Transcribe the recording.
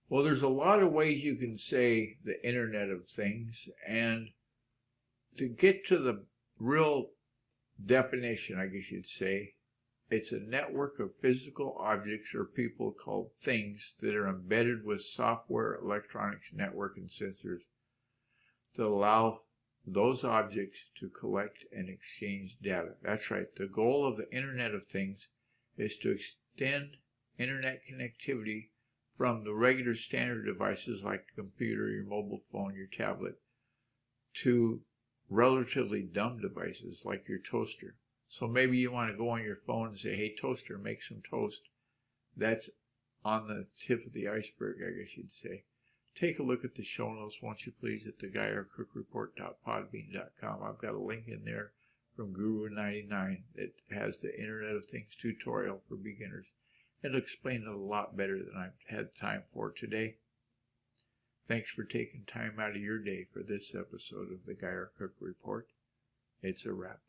Well, there's a lot of ways you can say the Internet of Things, and to get to the real definition, I guess you'd say, it's a network of physical objects or people called things that are embedded with software, electronics, network, and sensors that allow those objects to collect and exchange data. That's right. The goal of the Internet of Things is to extend Internet connectivity from the regular standard devices like a computer, your mobile phone, your tablet, to relatively dumb devices like your toaster. So maybe you want to go on your phone and say, hey, toaster, make some toast. That's on the tip of the iceberg, I guess you'd say. Take a look at the show notes, won't you please, at theguyarcookreport.podbean.com. I've got a link in there from Guru99 that has the Internet of Things tutorial for beginners. It'll explain it a lot better than I've had time for today. Thanks for taking time out of your day for this episode of the Guy R. Cook Report. It's a wrap.